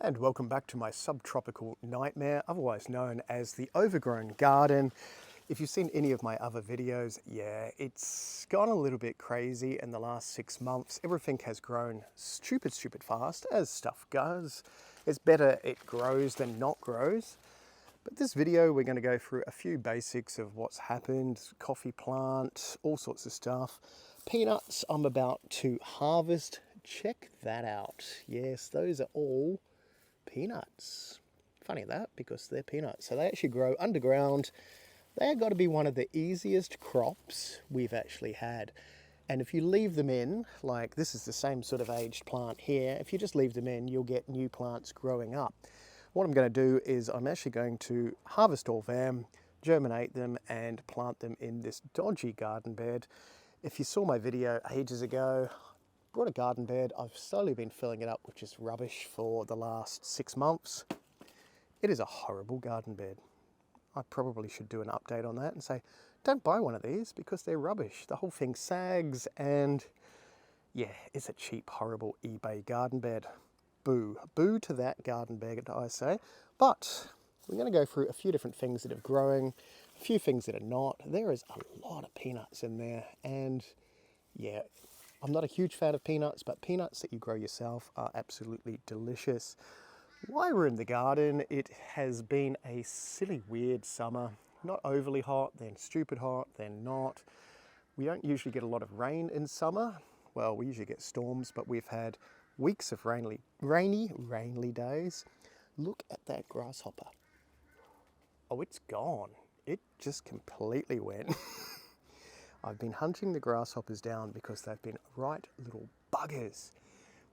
And welcome back to my subtropical nightmare, otherwise known as the overgrown garden. If you've seen any of my other videos, yeah, it's gone a little bit crazy in the last 6 months. Everything has grown stupid fast, as stuff goes. It's better it grows than not grows. But this video, we're going to go through a few basics of what's happened, coffee plant, all sorts of stuff. Peanuts I'm about to harvest. Check that out. Yes, those are all peanuts. Funny that, because they're peanuts. So they actually grow underground. They've got to be one of the easiest crops we've actually had. And if you leave them in, like this is the same sort of aged plant here, if you just leave them in, you'll get new plants growing up. What I'm going to do is I'm actually going to harvest all of them, germinate them, and plant them in this dodgy garden bed. If you saw my video ages ago, brought a garden bed. I've slowly been filling it up with just rubbish for the last 6 months. It is a horrible garden bed. I probably should do an update on that and say, don't buy one of these because they're rubbish. The whole thing sags and yeah, it's a cheap, horrible eBay garden bed. Boo. Boo to that garden bed, I say. But we're going to go through a few different things that are growing, a few things that are not. There is a lot of peanuts in there, and yeah, I'm not a huge fan of peanuts, but peanuts that you grow yourself are absolutely delicious. While we're in the garden, it has been a silly, weird summer. Not overly hot, then stupid hot, then not. We don't usually get a lot of rain in summer. Well, we usually get storms, but we've had weeks of rainy days. Look at that grasshopper. Oh, it's gone. It just completely went. I've been hunting the grasshoppers down because they've been right little buggers,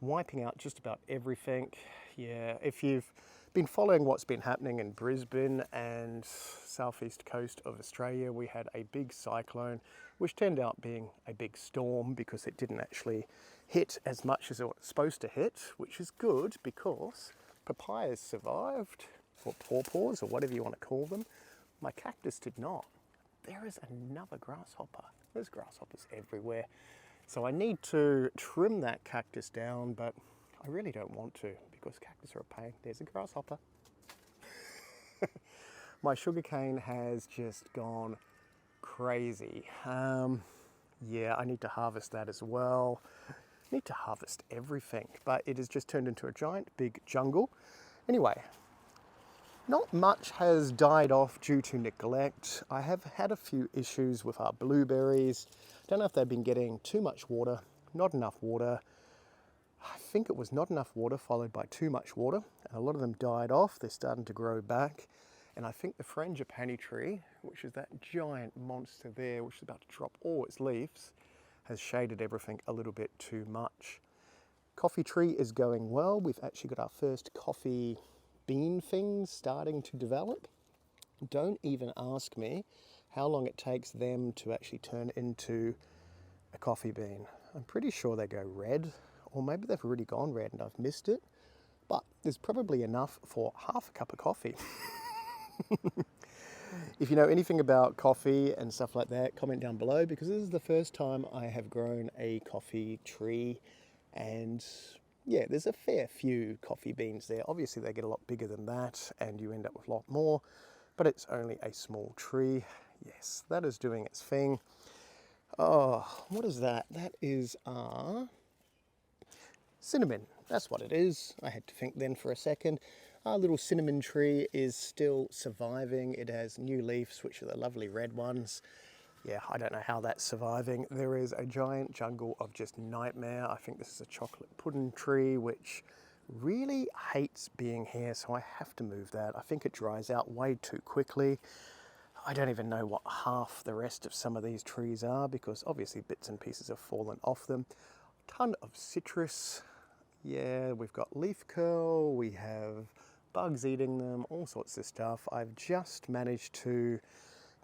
wiping out just about everything. Yeah, if you've been following what's been happening in Brisbane and southeast coast of Australia, we had a big cyclone, which turned out being a big storm because it didn't actually hit as much as it was supposed to hit, which is good because papayas survived, or pawpaws, or whatever you want to call them. My cactus did not. There is another grasshopper. There's grasshoppers everywhere. So I need to trim that cactus down, but I really don't want to because cactus are a pain. There's a grasshopper. My sugarcane has just gone crazy. Yeah, I need to harvest that as well. I need to harvest everything, but it has just turned into a giant big jungle. Anyway, not much has died off due to neglect. I have had a few issues with our blueberries. Don't know if they've been getting too much water, not enough water. I think it was not enough water followed by too much water, and a lot of them died off. They're starting to grow back. And I think the frangipani tree, which is that giant monster there, which is about to drop all its leaves, has shaded everything a little bit too much. Coffee tree is going well. We've actually got our first coffee bean things starting to develop. Don't even ask me how long it takes them to actually turn into a coffee bean. I'm pretty sure they go red, or maybe they've already gone red and I've missed it, but there's probably enough for half a cup of coffee. If you know anything about coffee and stuff like that, comment down below, because this is the first time I have grown a coffee tree, and yeah, there's a fair few coffee beans there. Obviously they get a lot bigger than that and you end up with a lot more, but it's only a small tree. Yes, that is doing its thing. Oh, what is that? That is cinnamon. That's what it is. I had to think then for a second. Our little cinnamon tree is still surviving. It has new leaves, which are the lovely red ones. Yeah, I don't know how that's surviving. There is a giant jungle of just nightmare. I think this is a chocolate pudding tree, which really hates being here, so I have to move that. I think it dries out way too quickly. I don't even know what half the rest of some of these trees are because obviously bits and pieces have fallen off them. A ton of citrus. Yeah, we've got leaf curl, we have bugs eating them, all sorts of stuff. I've just managed to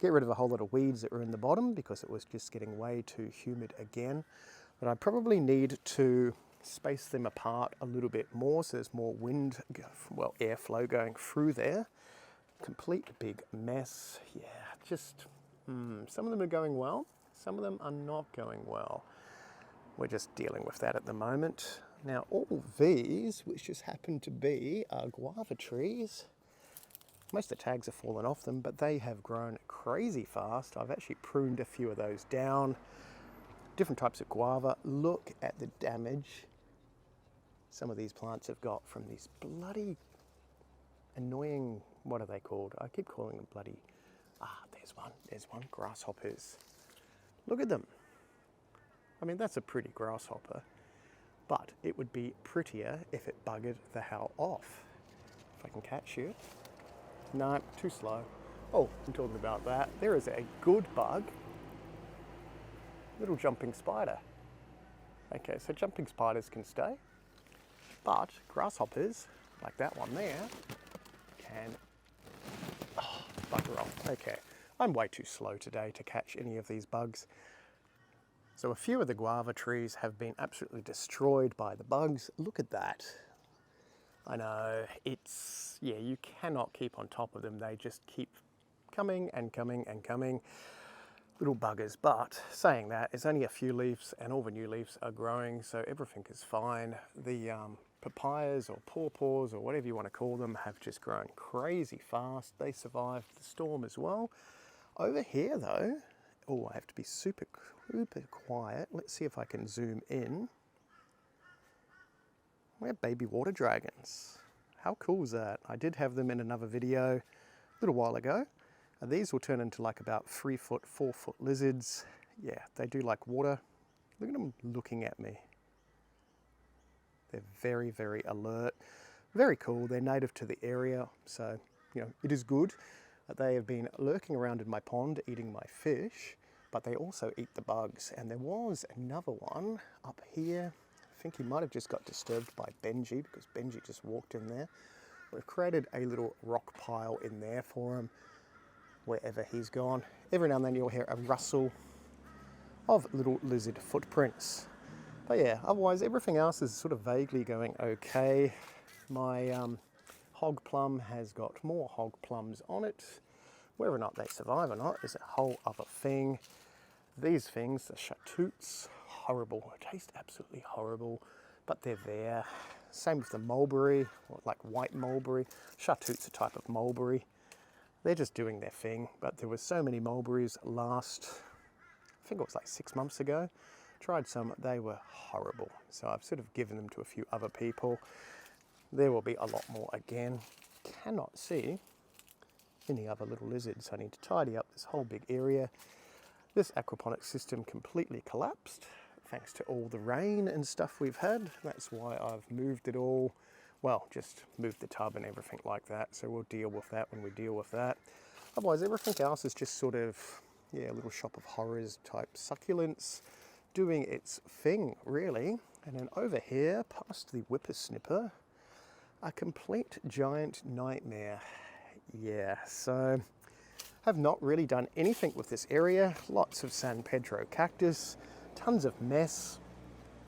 get rid of a whole lot of weeds that were in the bottom because it was just getting way too humid again. But I probably need to space them apart a little bit more so there's more wind, well, airflow going through there. Complete big mess. Yeah, just some of them are going well, some of them are not going well. We're just dealing with that at the moment. Now all these, which just happen to be guava trees, most of the tags have fallen off them, but they have grown crazy fast. I've actually pruned a few of those down. Different types of guava. Look at the damage some of these plants have got from these bloody annoying, what are they called? I keep calling them bloody, there's one, grasshoppers. Look at them. I mean, that's a pretty grasshopper, but it would be prettier if it buggered the hell off. If I can catch you. No, too slow. Oh, I'm talking about that. There is a good bug. Little jumping spider. Okay, so jumping spiders can stay, but grasshoppers, like that one there, can bugger off. Okay, I'm way too slow today to catch any of these bugs. So a few of the guava trees have been absolutely destroyed by the bugs. Look at that. I know, it's, yeah, you cannot keep on top of them. They just keep coming and coming and coming. Little buggers, but saying that, it's only a few leaves and all the new leaves are growing, so everything is fine. The papayas or pawpaws or whatever you want to call them have just grown crazy fast. They survived the storm as well. Over here though, oh, I have to be super quiet. Let's see if I can zoom in. We have baby water dragons. How cool is that? I did have them in another video a little while ago. And these will turn into like about 3 foot, 4 foot lizards. Yeah, they do like water. Look at them looking at me. They're very, very alert. Very cool. They're native to the area, so you know it is good. They have been lurking around in my pond eating my fish, but they also eat the bugs. And there was another one up here. I think he might have just got disturbed by Benji because Benji just walked in there. We've created a little rock pile in there for him wherever he's gone. Every now and then you'll hear a rustle of little lizard footprints. But yeah, otherwise everything else is sort of vaguely going okay. My hog plum has got more hog plums on it. Whether or not they survive or not is a whole other thing. These things, the CACTUS, horrible. They taste absolutely horrible, but they're there. Same with the mulberry, like white mulberry. CACTUS, a type of mulberry. They're just doing their thing, but there were so many mulberries last, I think it was like 6 months ago. Tried some, they were horrible. So I've sort of given them to a few other people. There will be a lot more again. Cannot see any other little lizards. I need to tidy up this whole big area. This aquaponics system completely collapsed thanks to all the rain and stuff we've had. That's why I've moved it all. Well, just moved the tub and everything like that. So we'll deal with that when we deal with that. Otherwise, everything else is just sort of, yeah, a little shop of horrors type succulents doing its thing, really. And then over here, past the whippersnipper, a complete giant nightmare. Yeah, so have not really done anything with this area. Lots of San Pedro cactus, tons of mess.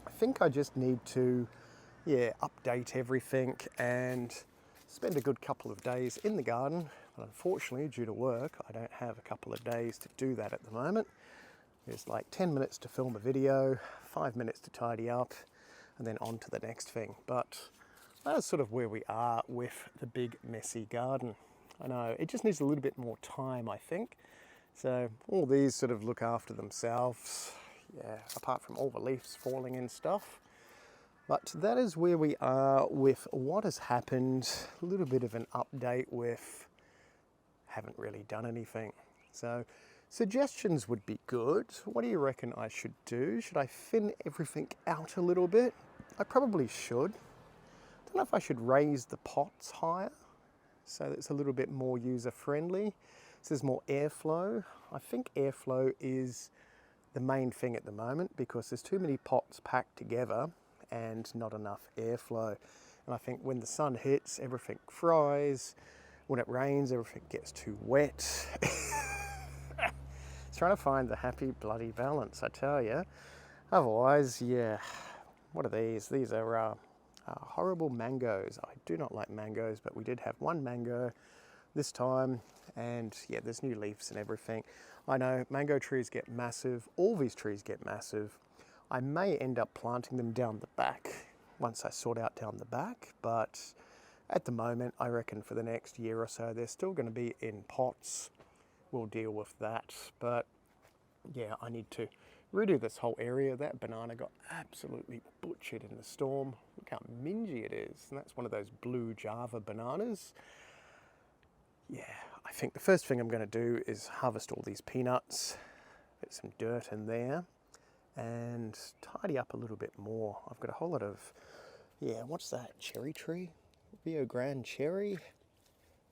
I think I just need to, yeah, update everything and spend a good couple of days in the garden. But unfortunately, due to work, I don't have a couple of days to do that at the moment. There's like 10 minutes to film a video, 5 minutes to tidy up, and then on to the next thing. But that's sort of where we are with the big messy garden. I know, it just needs a little bit more time, I think. So all these sort of look after themselves, yeah, apart from all the leaves falling and stuff. But that is where we are with what has happened. A little bit of an update with, haven't really done anything. So suggestions would be good. What do you reckon I should do? Should I thin everything out a little bit? I probably should. Don't know if I should raise the pots higher so that it's a little bit more user-friendly. So there's more airflow. I think airflow is the main thing at the moment because there's too many pots packed together and not enough airflow. And I think when the sun hits, everything fries. When it rains, everything gets too wet. It's trying to find the happy bloody balance, I tell you. Otherwise, yeah, what are these? These are horrible mangoes. I do not like mangoes, but we did have one mango this time, and yeah, there's new leaves and everything. I know mango trees get massive, all these trees get massive. I may end up planting them down the back once I sort out down the back, but at the moment, I reckon for the next year or so, they're still going to be in pots. We'll deal with that, but yeah, I need to redo this whole area. That banana got absolutely butchered in the storm. Look how mingy it is, and that's one of those blue Java bananas. Yeah, I think the first thing I'm going to do is harvest all these peanuts, get some dirt in there, and tidy up a little bit more. I've got a whole lot of, yeah, what's that, cherry tree? Rio Grande cherry.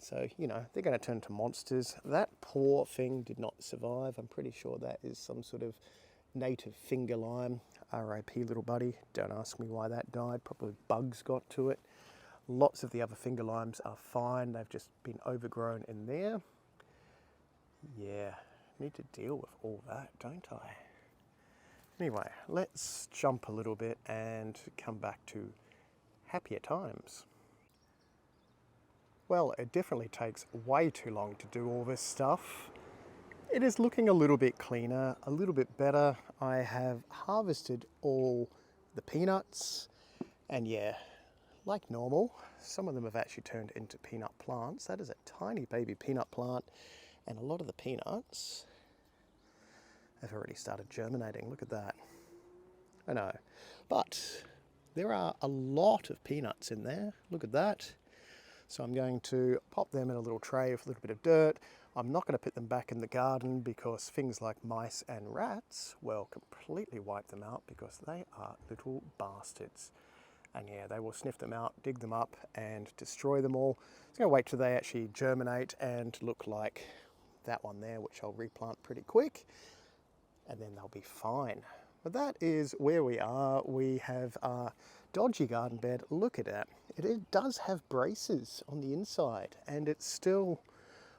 So, you know, they're going to turn to monsters. That poor thing did not survive. I'm pretty sure that is some sort of native finger lime. RIP, little buddy. Don't ask me why that died. Probably bugs got to it. Lots of the other finger limes are fine. They've just been overgrown in there. Yeah, need to deal with all that, don't I? Anyway, let's jump a little bit and come back to happier times. Well, it definitely takes way too long to do all this stuff. It is looking a little bit cleaner, a little bit better. I have harvested all the peanuts, and yeah, like normal, some of them have actually turned into peanut plants. That is a tiny baby peanut plant, and a lot of the peanuts have already started germinating. Look at that. I know, but there are a lot of peanuts in there. Look at that. So I'm going to pop them in a little tray with a little bit of dirt. I'm not going to put them back in the garden because things like mice and rats will completely wipe them out because they are little bastards. And yeah, they will sniff them out, dig them up and destroy them all. So I'm going to wait till they actually germinate and look like that one there, which I'll replant pretty quick, and then they'll be fine. But that is where we are. We have our dodgy garden bed. Look at it. It does have braces on the inside and it's still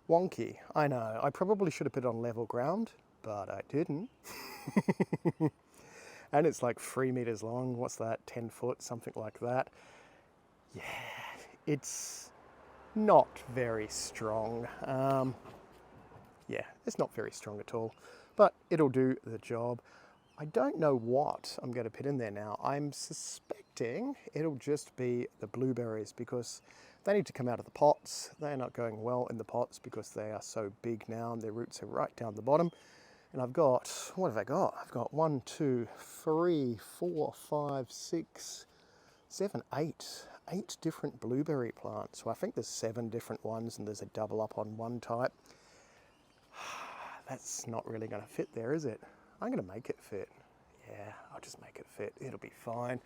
wonky. I know, I probably should have put it on level ground, but I didn't. And it's like 3 meters long. What's that, 10 foot, something like that. Yeah, it's not very strong. Yeah, it's not very strong at all, but it'll do the job. I don't know what I'm going to put in there now. I'm suspecting it'll just be the blueberries because they need to come out of the pots. They're not going well in the pots because they are so big now and their roots are right down the bottom. And I've got, what have I got? I've got 1, 2, 3, 4, 5, 6, 7, 8. 8 different blueberry plants. So I think there's 7 different ones and there's a double up on one type. That's not really going to fit there, is it? I'm going to make it fit. Yeah, I'll just make it fit. It'll be fine.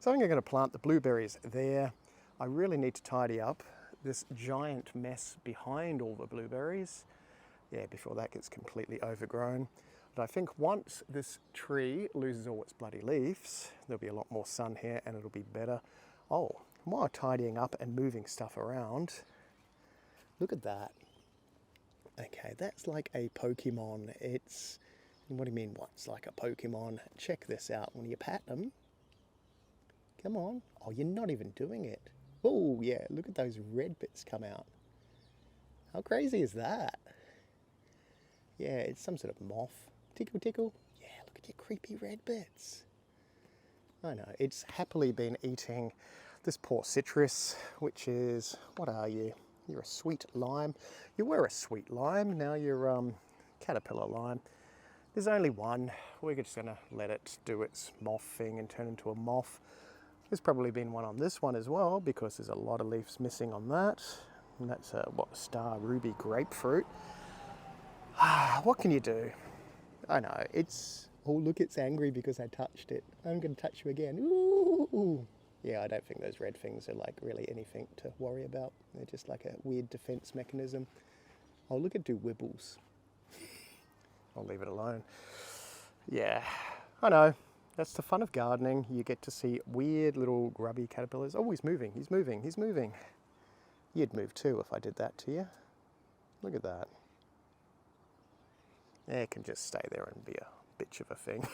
So I'm going to plant the blueberries there. I really need to tidy up this giant mess behind all the blueberries. Yeah, before that gets completely overgrown. But I think once this tree loses all its bloody leaves, there'll be a lot more sun here and it'll be better. Oh, while tidying up and moving stuff around, look at that. Okay, that's like a Pokemon. It's, what do you mean what's like a Pokemon? Check this out. When you pat them, come on. Oh, you're not even doing it. Oh yeah, look at those red bits come out. How crazy is that? Yeah, it's some sort of moth. Tickle, tickle. Yeah, look at your creepy red bits. I know, it's happily been eating this poor citrus, which is, what are you? You're a sweet lime. You were a sweet lime, now you're caterpillar lime. There's only one. We're just gonna let it do its moth thing and turn into a moth. There's probably been one on this one as well because there's a lot of leaves missing on that. And that's a, what, star ruby grapefruit. What can you do? I know, it's, oh look, it's angry because I touched it. I'm gonna touch you again. Ooh. Yeah, I don't think those red things are like really anything to worry about. They're just like a weird defense mechanism. Oh, look at do wibbles. I'll leave it alone. Yeah, I know. That's the fun of gardening. You get to see weird little grubby caterpillars. Oh, he's moving, he's moving, he's moving. You'd move too if I did that to you. Look at that. It can just stay there and be a bitch of a thing.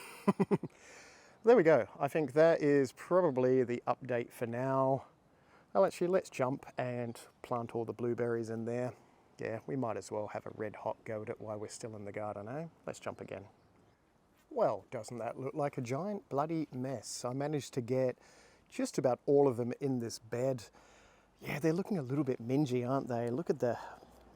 There we go. I think that is probably the update for now. Oh, actually, let's jump and plant all the blueberries in there. Yeah, we might as well have a red hot go at it while we're still in the garden, eh? Let's jump again. Well, doesn't that look like a giant bloody mess? I managed to get just about all of them in this bed. Yeah, they're looking a little bit mingy, aren't they? Look at the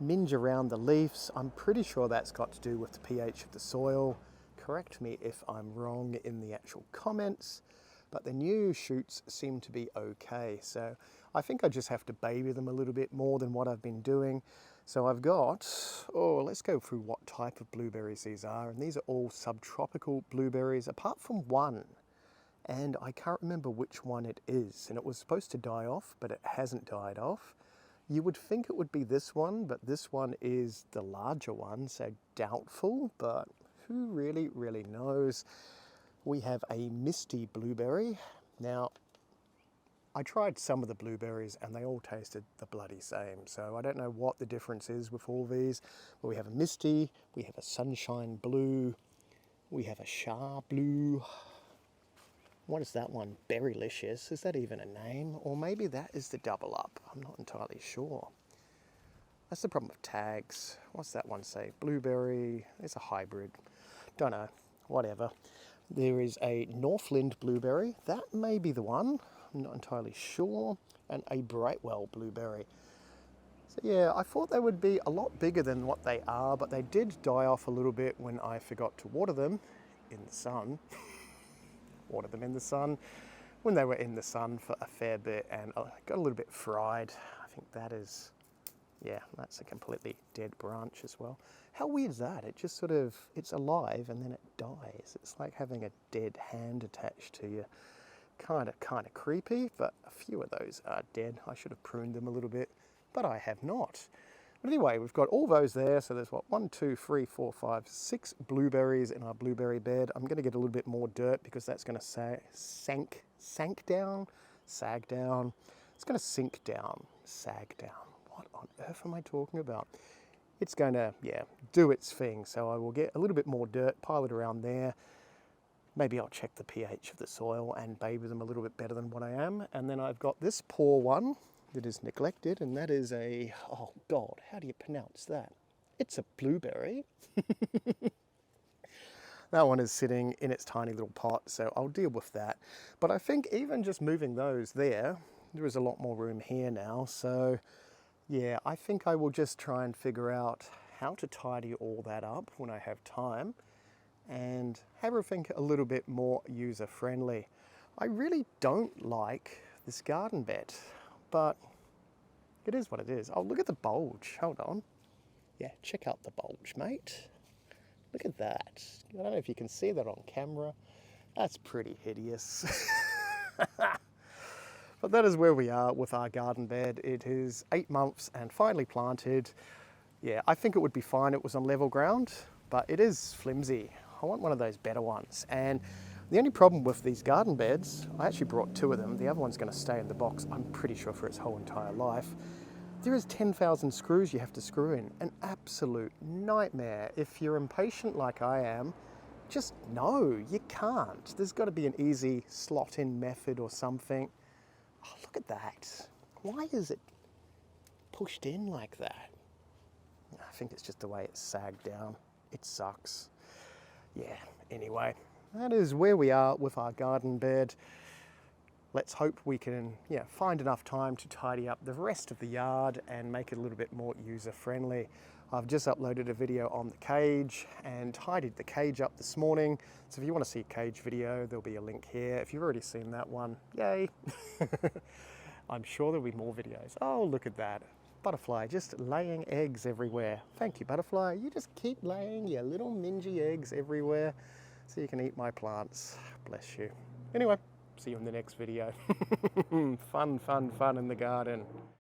minge around the leaves. I'm pretty sure that's got to do with the pH of the soil. Correct me if I'm wrong in the actual comments, but the new shoots seem to be okay. So I think I just have to baby them a little bit more than what I've been doing. So I've got, let's go through what type of blueberries these are. And these are all subtropical blueberries, apart from one. And I can't remember which one it is. And it was supposed to die off, but it hasn't died off. You would think it would be this one, but this one is the larger one, so doubtful, but who really knows? We have a misty blueberry. Now, I tried some of the blueberries and they all tasted the bloody same. So I don't know what the difference is with all these. But we have a misty, we have a sunshine blue, we have a char blue. What is that one? Berrylicious. Is that even a name? Or maybe that is the double up. I'm not entirely sure. That's the problem with tags. What's that one say? Blueberry. It's a hybrid. Don't know. Whatever. There is a Northland blueberry. That may be the one. I'm not entirely sure. And a Brightwell blueberry. So yeah, I thought they would be a lot bigger than what they are, but they did die off a little bit when I forgot to water them in the sun. Water them in the sun when they were in the sun for a fair bit, and I got a little bit fried. I think that is, yeah, that's a completely dead branch as well. How weird is that? It just sort of, it's alive and then it dies. It's like having a dead hand attached to you. Kind of creepy, but a few of those are dead. I should have pruned them a little bit, but I have not. But anyway, we've got all those there. So there's what, 1, 2, 3, 4, 5, 6 blueberries in our blueberry bed. I'm going to get a little bit more dirt because that's going to sag down. It's going to sink down, sag down. What on earth am I talking about? It's going to, yeah, do its thing. So I will get a little bit more dirt, pile it around there. Maybe I'll check the pH of the soil and baby them a little bit better than what I am. And then I've got this poor one that is neglected, and that is a, oh God, how do you pronounce that? It's a blueberry. That one is sitting in its tiny little pot, so I'll deal with that. But I think even just moving those there is a lot more room here now. So yeah, I think I will just try and figure out how to tidy all that up when I have time and have everything a little bit more user-friendly. I really don't like this garden bed, but it is what it is. Oh, look at the bulge. Hold on. Yeah, check out the bulge, mate. Look at that. I don't know if you can see that on camera. That's pretty hideous. But that is where we are with our garden bed. It is 8 months and finally planted. Yeah, I think it would be fine. It was on level ground, but it is flimsy. I want one of those better ones. And the only problem with these garden beds, I actually brought 2 of them. The other one's going to stay in the box, I'm pretty sure, for its whole entire life. There is 10,000 screws you have to screw in. An absolute nightmare. If you're impatient like I am, just no, you can't. There's got to be an easy slot-in method or something. Oh, look at that. Why is it pushed in like that? I think it's just the way it's sagged down. It sucks. Yeah, anyway, that is where we are with our garden bed. Let's hope we can find enough time to tidy up the rest of the yard and make it a little bit more user-friendly. I've just uploaded a video on the cage and tidied the cage up this morning. So if you want to see a cage video, there'll be a link here. If you've already seen that one, yay. I'm sure there'll be more videos. Oh, look at that. Butterfly just laying eggs everywhere. Thank you, butterfly. You just keep laying your little mingy eggs everywhere so you can eat my plants. Bless you. Anyway, see you in the next video. Fun in the garden.